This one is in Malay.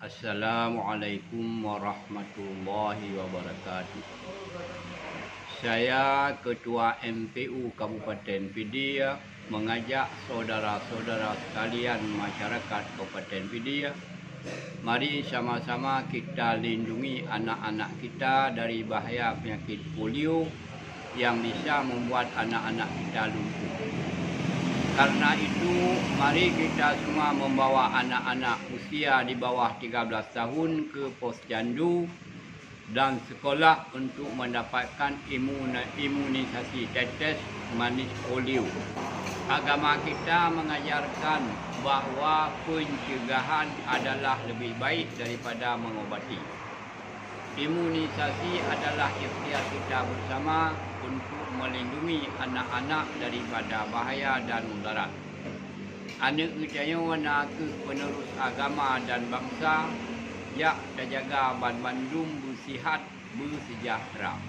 Assalamualaikum warahmatullahi wabarakatuh. Saya Ketua MPU Kabupaten Pedia mengajak saudara-saudara sekalian masyarakat Kabupaten Pedia, mari sama-sama kita lindungi anak-anak kita dari bahaya penyakit polio yang bisa membuat anak-anak kita lumpuh. Karena itu, mari kita semua membawa anak-anak usia di bawah 13 tahun ke posyandu dan sekolah untuk mendapatkan imunisasi tetes manis polio. Agama kita mengajarkan bahawa pencegahan adalah lebih baik daripada mengobati. Imunisasi adalah ikhtiar kita bersama untuk melindungi anak-anak daripada bahaya dan mudarat. Anak percaya wana ke penerus agama dan bangsa, ya terjaga bandung bersihat bersejahtera.